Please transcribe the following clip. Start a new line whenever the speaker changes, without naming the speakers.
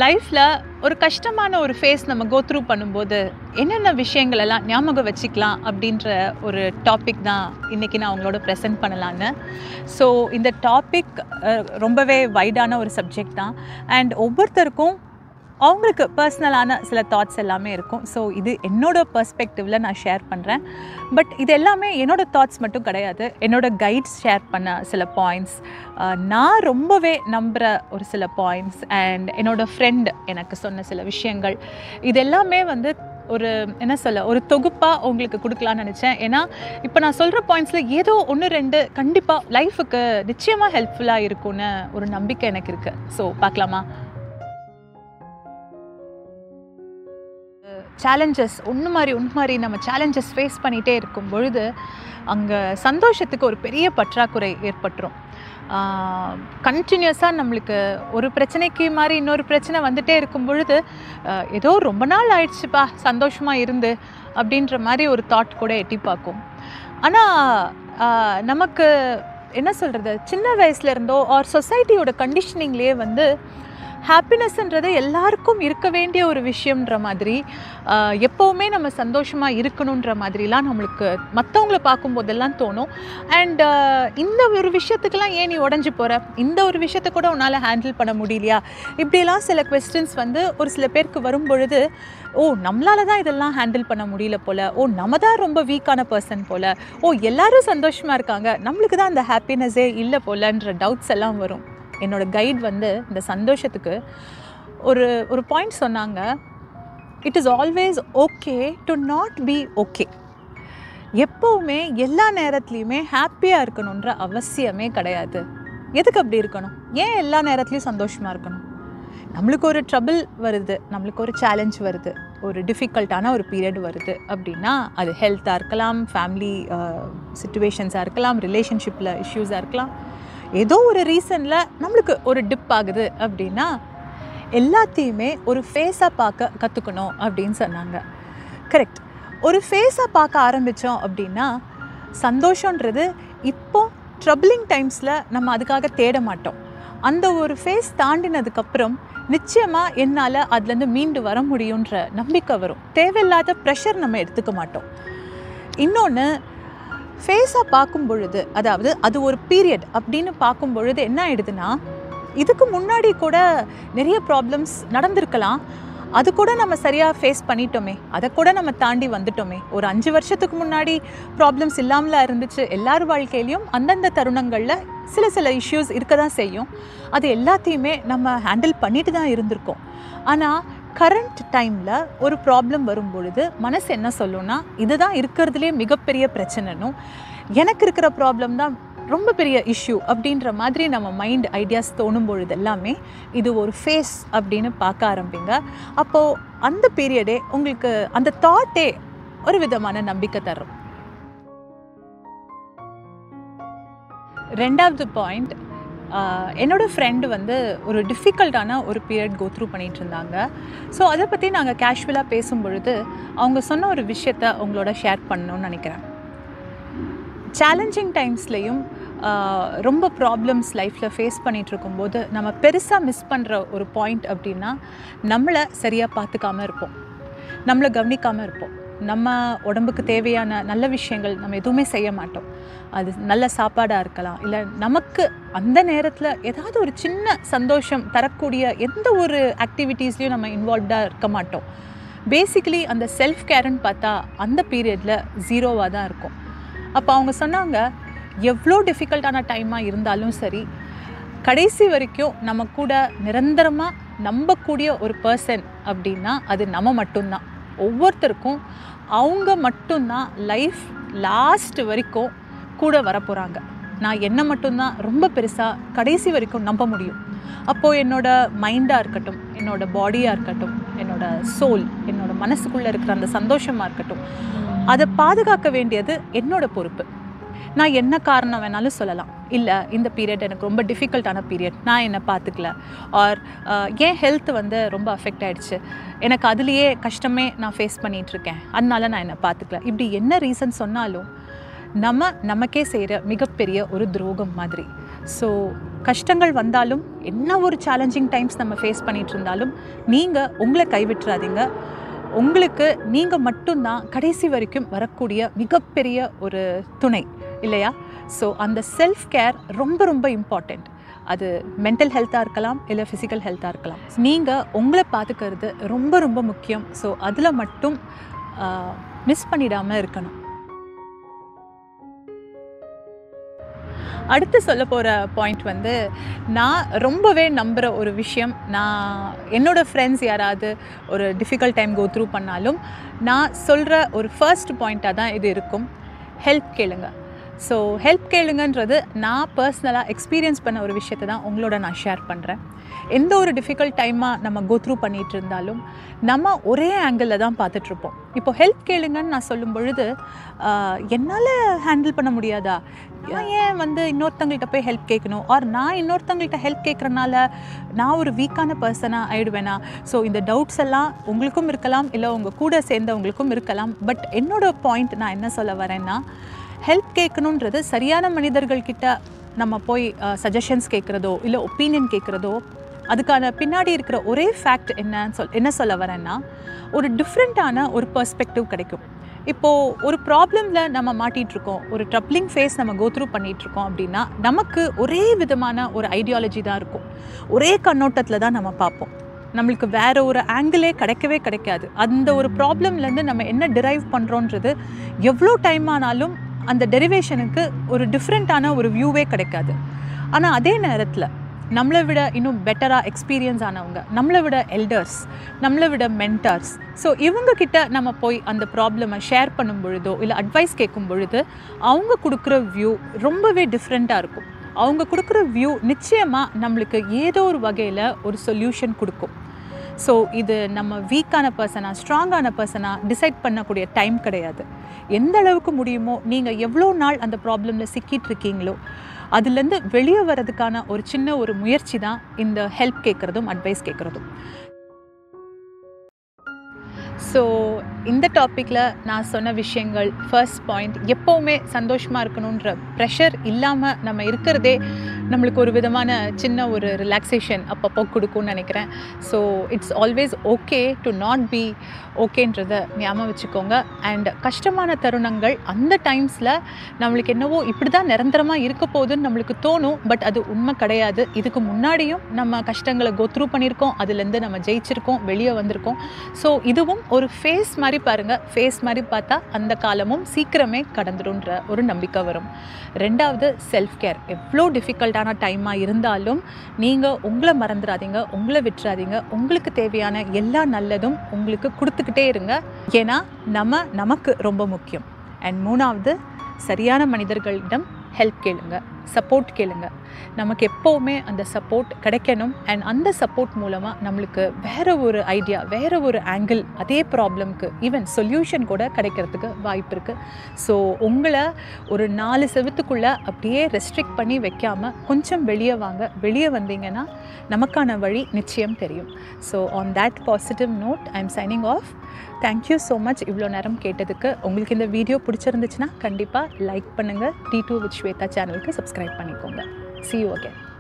லைஃப்பில் ஒரு கஷ்டமான ஒரு ஃபேஸ் நம்ம கோ த்ரூ பண்ணும்போது என்னென்ன விஷயங்கள் எல்லாம் ஞாபகம் வச்சுக்கலாம் அப்படின்ற ஒரு டாபிக் தான் இன்றைக்கி நான் அவங்களோட ப்ரெசென்ட் பண்ணலான்னு. ஸோ இந்த டாபிக் ரொம்பவே வைடான ஒரு சப்ஜெக்ட் தான். அண்ட் ஒவ்வொருத்தருக்கும் அவங்களுக்கு பர்சனலான சில தாட்ஸ் எல்லாமே இருக்கும். ஸோ இது என்னோடய பர்ஸ்பெக்டிவில் நான் ஷேர் பண்ணுறேன். பட் இது எல்லாமே என்னோடய தாட்ஸ் மட்டும் கிடையாது. என்னோடய கைட்ஸ் ஷேர் பண்ண சில பாயிண்ட்ஸ், நான் ரொம்பவே நம்புகிற ஒரு சில பாயிண்ட்ஸ், அண்ட் என்னோடய ஃப்ரெண்ட் எனக்கு சொன்ன சில விஷயங்கள், இது எல்லாமே வந்து ஒரு என்ன சொல்ல ஒரு தொகுப்பாக உங்களுக்கு கொடுக்கலான்னு நினச்சேன். ஏன்னா இப்போ நான் சொல்கிற பாயிண்ட்ஸில் ஏதோ ஒன்று ரெண்டு கண்டிப்பாக லைஃபுக்கு நிச்சயமாக ஹெல்ப்ஃபுல்லாக இருக்கும்னு ஒரு நம்பிக்கை எனக்கு இருக்குது. ஸோ பார்க்கலாமா? சேலஞ்சஸ் ஒன்று மாதிரி நம்ம சேலஞ்சஸ் ஃபேஸ் பண்ணிகிட்டே இருக்கும் பொழுது அங்கே சந்தோஷத்துக்கு ஒரு பெரிய பற்றாக்குறை ஏற்பட்டுரும். கண்டினியூஸாக நம்மளுக்கு ஒரு பிரச்சனைக்கு மாதிரி இன்னொரு பிரச்சனை வந்துகிட்டே இருக்கும் பொழுது ஏதோ ரொம்ப நாள் ஆயிடுச்சுப்பா சந்தோஷமாக இருந்து அப்படின்ற மாதிரி ஒரு தாட் கூட எட்டி பார்க்கும். ஆனால் நமக்கு என்ன சொல்கிறது, சின்ன வயசுலேருந்தோ ஆர் சொசைட்டியோட கண்டிஷனிங்லேயே வந்து ஹாப்பினஸ்ன்றது எல்லாருக்கும் இருக்க வேண்டிய ஒரு விஷயம்ன்ற மாதிரி, எப்போவுமே நம்ம சந்தோஷமாக இருக்கணுன்ற மாதிரிலாம் நம்மளுக்கு மற்றவங்கள பார்க்கும்போதெல்லாம் தோணும். அண்ட் இந்த ஒரு விஷயத்துக்கெல்லாம் ஏன் நீ உடஞ்சி போகிற, இந்த ஒரு விஷயத்தை கூட உன்னால் ஹேண்டில் பண்ண முடியலையா, இப்படியெல்லாம் சில கொஸ்டின்ஸ் வந்து ஒரு சில பேருக்கு வரும் பொழுது, ஓ நம்மளால தான் இதெல்லாம் ஹேண்டில் பண்ண முடியல போல், ஓ நம்ம தான் ரொம்ப வீக்கான பர்சன் போல், ஓ எல்லோரும் சந்தோஷமாக இருக்காங்க நம்மளுக்கு தான் அந்த ஹாப்பினஸ்ஸே இல்லை போலன்ற டவுட்ஸ் எல்லாம் வரும். என்னோடய கைட் வந்து இந்த சந்தோஷத்துக்கு ஒரு பாயிண்ட் சொன்னாங்க. It is always okay to not B okay. எப்போவுமே எல்லா நேரத்துலையுமே ஹாப்பியாக இருக்கணுன்ற அவசியமே கிடையாது. எதுக்கு அப்படி இருக்கணும்? ஏன் எல்லா நேரத்துலையும் சந்தோஷமாக இருக்கணும்? நம்மளுக்கு ஒரு ட்ரபிள் வருது, நம்மளுக்கு ஒரு சேலஞ்ச் வருது, ஒரு டிஃபிகல்ட்டான ஒரு பீரியட் வருது அப்படின்னா, அது ஹெல்த்தாக இருக்கலாம், ஃபேமிலி சிச்சுவேஷன்ஸாக இருக்கலாம், ரிலேஷன்ஷிப்பில் இஷ்யூஸாக இருக்கலாம், ஏதோ ஒரு ரீசனில் நம்மளுக்கு ஒரு டிப் ஆகுது அப்படின்னா எல்லாத்தையுமே ஒரு ஃபேஸாக பார்க்க கற்றுக்கணும் அப்படின்னு சொன்னாங்க. கரெக்ட். ஒரு ஃபேஸாக பார்க்க ஆரம்பித்தோம் அப்படின்னா சந்தோஷன்றது இப்போ ட்ரபிளிங் டைம்ஸில் நம்ம அதுக்காக தேட மாட்டோம். அந்த ஒரு ஃபேஸ் தாண்டினதுக்கப்புறம் நிச்சயமாக என்னால் அதுலேருந்து மீண்டு வர முடியுன்ற நம்பிக்கை வரும். தேவையில்லாத ப்ரெஷர் நம்ம எடுத்துக்க மாட்டோம். இன்னொன்று, ஃபேஸாக பார்க்கும் பொழுது, அதாவது அது ஒரு பீரியட் அப்படின்னு பார்க்கும் பொழுது என்ன ஆகிடுதுன்னா, இதுக்கு முன்னாடி கூட நிறைய ப்ராப்ளம்ஸ் நடந்திருக்கலாம், அது கூட நம்ம சரியாக ஃபேஸ் பண்ணிட்டோமே, அதை கூட நம்ம தாண்டி வந்துட்டோமே. ஒரு 5 வருஷத்துக்கு முன்னாடி ப்ராப்ளம்ஸ் இல்லாமலாம் இருந்துச்சு. எல்லார் வாழ்க்கையிலையும் அந்தந்த தருணங்களில் சில இஷ்யூஸ் இருக்க தான் செய்யும். அது எல்லாத்தையுமே நம்ம ஹேண்டில் பண்ணிட்டு தான் இருந்திருக்கோம். ஆனால் கரண்ட் டைமில் ஒரு ப்ராப்ளம் வரும் பொழுது மனசு என்ன சொல்லும்னா, இதுதான் இருக்கிறதுலே மிகப்பெரிய பிரச்சனைனும், எனக்கு இருக்கிற ப்ராப்ளம் தான் ரொம்ப பெரிய இஷ்யூ அப்படின்ற மாதிரி நம்ம மைண்ட் ஐடியாஸ் தோணும் பொழுது எல்லாமே இது ஒரு ஃபேஸ் அப்படின்னு பார்க்க ஆரம்பிங்க. அப்போது அந்த பீரியடே உங்களுக்கு அந்த தாட்டே ஒரு விதமான நம்பிக்கை தரும். ரெண்டாவது பாயிண்ட், என்னோடய ஃப்ரெண்டு வந்து ஒரு டிஃபிகல்ட்டான ஒரு பீரியட் கோ த்ரூ பண்ணிகிட்டு இருந்தாங்க. ஸோ அதை பற்றி நாங்கள் கேஷுவலாக பேசும்பொழுது அவங்க சொன்ன ஒரு விஷயத்தை உங்களோட ஷேர் பண்ணணும்னு நினைக்கிறேன். சேலஞ்சிங் டைம்ஸ்லேயும் ரொம்ப ப்ராப்ளம்ஸ் லைஃப்பில் ஃபேஸ் பண்ணிகிட்ருக்கும்போது நம்ம பெருசாக மிஸ் பண்ணுற ஒரு பாயிண்ட் அப்படின்னா, நம்மளை சரியாக பார்த்துக்காமல் இருப்போம், நம்மளை கவனிக்காமல் இருப்போம், நம்ம உடம்புக்கு தேவையான நல்ல விஷயங்கள் நம்ம எதுவுமே செய்ய மாட்டோம். அது நல்ல சாப்பாடாக இருக்கலாம், இல்லை நமக்கு அந்த நேரத்தில் ஏதாவது ஒரு சின்ன சந்தோஷம் தரக்கூடிய எந்த ஒரு ஆக்டிவிட்டீஸ்லையும் நம்ம இன்வால்வ்டாக இருக்க மாட்டோம். பேசிக்கலி அந்த செல்ஃப் கேர்ன்னு பார்த்தா அந்த பீரியடில் ஜீரோவாக தான் இருக்கும். அப்போ அவங்க சொன்னாங்க, எவ்வளோ டிஃபிகல்ட்டான டைமாக இருந்தாலும் சரி, கடைசி வரைக்கும் நம்ம கூட நிரந்தரமாக நம்பக்கூடிய ஒரு பர்சன் அப்படின்னா அது நம்ம மட்டும்தான். ஒவ்வொருத்தருக்கும் அவங்க மட்டும்தான் லைஃப் லாஸ்ட் வரைக்கும் கூட வரப்போகிறாங்க. நான் என்ன மட்டும்தான் ரொம்ப பெருசாக கடைசி வரைக்கும் நம்ப முடியும். அப்போது என்னோடய மைண்டாக இருக்கட்டும், என்னோடய பாடியாக இருக்கட்டும், என்னோடய சோல், என்னோடய மனசுக்குள்ளே இருக்கிற அந்த சந்தோஷமாக இருக்கட்டும், அதை பாதுகாக்க வேண்டியது என்னோடய பொறுப்பு. நான் என்ன காரணம் வேணாலும் சொல்லலாம், இல்லை இந்த பீரியட் எனக்கு ரொம்ப டிஃபிகல்ட்டான பீரியட், நான் என்னை பார்த்துக்கல, ஆர் ஏன் ஹெல்த் வந்து ரொம்ப அஃபெக்ட் ஆகிடுச்சு, எனக்கு அதுலேயே கஷ்டமே நான் ஃபேஸ் பண்ணிகிட்ருக்கேன், அதனால நான் என்னை பார்த்துக்கல, இப்படி என்ன ரீசன் சொன்னாலும் நமக்கே செய்கிற மிகப்பெரிய ஒரு துரோகம் மாதிரி. ஸோ கஷ்டங்கள் வந்தாலும், என்ன ஒரு சேலஞ்சிங் டைம்ஸ் நம்ம ஃபேஸ் பண்ணிட்டு இருந்தாலும், நீங்கள் உங்களை கைவிட்டுறாதீங்க. உங்களுக்கு நீங்கள் மட்டும்தான் கடைசி வரைக்கும் வரக்கூடிய மிகப்பெரிய ஒரு துணை இல்லையா? ஸோ அந்த செல்ஃப் கேர் ரொம்ப ரொம்ப இம்பார்ட்டண்ட். அது மென்டல் ஹெல்த்தாக இருக்கலாம், இல்லை ஃபிசிக்கல் ஹெல்த்தாக இருக்கலாம். நீங்கள் உங்களை பார்த்துக்கிறது ரொம்ப ரொம்ப முக்கியம். ஸோ அதில் மட்டும் மிஸ் பண்ணிடாமல் இருக்கணும். அடுத்து சொல்ல போகிற பாயிண்ட் வந்து, நான் ரொம்பவே நம்புகிற ஒரு விஷயம். நான் என்னோடய ஃப்ரெண்ட்ஸ் யாராவது ஒரு டிஃபிகல்ட் டைம் கோ த்ரூ பண்ணாலும் நான் சொல்கிற ஒரு ஃபர்ஸ்ட் பாயிண்ட்டாக தான் இது இருக்கும். ஹெல்ப் கேளுங்க. ஸோ ஹெல்ப் கேளுங்கன்றது நான் பர்சனலாக எக்ஸ்பீரியன்ஸ் பண்ண ஒரு விஷயத்தை தான் உங்களோட நான் ஷேர் பண்ணுறேன். எந்த ஒரு டிஃபிகல்ட் டைமாக நம்ம கோ த்ரூ பண்ணிகிட்டு இருந்தாலும் நம்ம ஒரே ஆங்கிளில் தான் பார்த்துட்ருப்போம். இப்போ ஹெல்ப் கேளுங்கன்னு நான் சொல்லும் பொழுது, என்னால் ஹேண்டில் பண்ண முடியாதா, நான் ஏன் வந்து இன்னொருத்தங்கள்கிட்ட போய் ஹெல்ப் கேட்கணும், ஆர் நான் இன்னொருத்தங்கள்கிட்ட ஹெல்ப் கேட்குறனால நான் ஒரு வீக்கான பர்சனாக ஆகிடுவேனா? ஸோ இந்த டவுட்ஸ் எல்லாம் உங்களுக்கும் இருக்கலாம், இல்லை உங்கள் கூட சேர்ந்தவங்களுக்கும் இருக்கலாம். பட் என்னோடய பாயிண்ட் நான் என்ன சொல்ல வரேன்னா, ஹெல்ப் கேட்கணுன்றது சரியான மனிதர்கள்கிட்ட நம்ம போய் சஜஷன்ஸ் கேட்குறதோ இல்லை ஒப்பீனியன் கேட்குறதோ, அதுக்கான பின்னாடி இருக்கிற ஒரே ஃபேக்ட் என்ன சொல்ல வரேன்னா, ஒரு டிஃப்ரெண்ட்டான ஒரு பெர்ஸ்பெக்டிவ் கிடைக்கும். இப்போது ஒரு ப்ராப்ளமில் நம்ம மாட்டிகிட்ருக்கோம், ஒரு ட்ரப்ளிங் ஃபேஸ் நம்ம கோ த்ரூ பண்ணிகிட்ருக்கோம் அப்படின்னா, நமக்கு ஒரே விதமான ஒரு ஐடியாலஜி தான் இருக்கும், ஒரே கண்ணோட்டத்தில் தான் நம்ம பார்ப்போம். நம்மளுக்கு வேறு ஒரு ஆங்கிளே கிடைக்காது. அந்த ஒரு ப்ராப்ளம்லேருந்து நம்ம என்ன டிரைவ் பண்ணுறோன்றது எவ்வளோ டைம் ஆனாலும் அந்த டெரிவேஷனுக்கு ஒரு டிஃப்ரெண்ட்டான ஒரு வியூவே கிடைக்காது. ஆனால் அதே நேரத்தில் நம்மளை விட இன்னும் பெட்டராக எக்ஸ்பீரியன்ஸ் ஆனவங்க, நம்மளை விட எல்டர்ஸ், நம்மளை விட மென்டார்ஸ், ஸோ இவங்கக்கிட்ட நம்ம போய் அந்த ப்ராப்ளமை ஷேர் பண்ணும் பொழுதோ இல்லை அட்வைஸ் கேட்கும் பொழுது அவங்க கொடுக்குற வியூ ரொம்பவே டிஃப்ரெண்ட்டாக இருக்கும். அவங்க கொடுக்குற வியூ நிச்சயமாக நம்மளுக்கு ஏதோ ஒரு வகையில் ஒரு சொல்யூஷன் கொடுக்கும். ஸோ இது நம்ம வீக்கான பர்சனாக ஸ்ட்ராங்கான பர்சனாக டிசைட் பண்ணக்கூடிய டைம் கிடையாது. எந்த அளவுக்கு முடியுமோ, நீங்கள் எவ்வளோ நாள் அந்த ப்ராப்ளமில் சிக்கிட்டு இருக்கீங்களோ அதுலேருந்து வெளியே வர்றதுக்கான ஒரு சின்ன ஒரு முயற்சி தான் இந்த ஹெல்ப் கேட்குறதும் அட்வைஸ் கேட்குறதும். ஸோ இந்த டாப்பிக்கில் நான் சொன்ன விஷயங்கள், ஃபர்ஸ்ட் பாயிண்ட், எப்போவுமே சந்தோஷமாக இருக்கணுன்ற ப்ரெஷர் இல்லாமல் நம்ம இருக்கிறதே நம்மளுக்கு ஒரு விதமான சின்ன ஒரு ரிலாக்ஸேஷன் அப்பப்போ கொடுக்கும்னு நினைக்கிறேன். So it's always okay to not be ஓகேன்றதை ஞாபகம் வச்சுக்கோங்க. அண்ட் கஷ்டமான தருணங்கள் அந்த டைம்ஸில் நம்மளுக்கு என்னவோ இப்படி தான் நிரந்தரமாக இருக்க போகுதுன்னு நம்மளுக்கு தோணும். பட் அது உண்மை கிடையாது. இதுக்கு முன்னாடியும் நம்ம கஷ்டங்களை கோ த்ரூ பண்ணியிருக்கோம், அதுலேருந்து நம்ம ஜெயிச்சிருக்கோம், வெளியே வந்திருக்கோம். ஸோ இதுவும் ஒரு ஃபேஸ் மாதிரி பாருங்கள். ஃபேஸ் மாதிரி பார்த்தா அந்த காலமும் சீக்கிரமே கடந்துடும்ன்ற ஒரு நம்பிக்கை வரும். ரெண்டாவது, செல்ஃப் கேர். எவ்வளோ டிஃபிகல்ட்டான டைமாக இருந்தாலும் நீங்கள் உங்களை மறந்துடாதீங்க, உங்களை விட்டுறாதீங்க. உங்களுக்கு தேவையான எல்லா நல்லதும் உங்களுக்கு கொடுத்துக்கிட்டே இருங்க. ஏன்னா நமக்கு ரொம்ப முக்கியம். அண்ட் மூணாவது, சரியான மனிதர்களிடம் ஹெல்ப் கேளுங்க, சப்போர்ட் கேளுங்க. நமக்கு எப்போவுமே அந்த சப்போர்ட் கிடைக்கணும். அண்ட் அந்த சப்போர்ட் மூலமாக நம்மளுக்கு வேறு ஒரு ஐடியா, வேறு ஒரு ஆங்கிள், அதே ப்ராப்ளம்க்கு ஈவன் சொல்யூஷன் கூட கிடைக்கிறதுக்கு வாய்ப்பு இருக்குது. ஸோ உங்களை ஒரு 4 செவத்துக்குள்ளே அப்படியே ரெஸ்ட்ரிக்ட் பண்ணி வைக்காமல் கொஞ்சம் வெளியே வாங்க. வெளியே வந்தீங்கன்னா நமக்கான வழி நிச்சயம் தெரியும். So on that positive note I am signing off. Thank you so much இவ்வளோ நேரம் கேட்டதுக்கு. உங்களுக்கு இந்த வீடியோ பிடிச்சிருந்துச்சுன்னா கண்டிப்பாக லைக் பண்ணுங்கள். T2 with Shweta சேனலுக்கு சப்ஸ்கிரைப் பண்ணிக்கோங்க. See you again.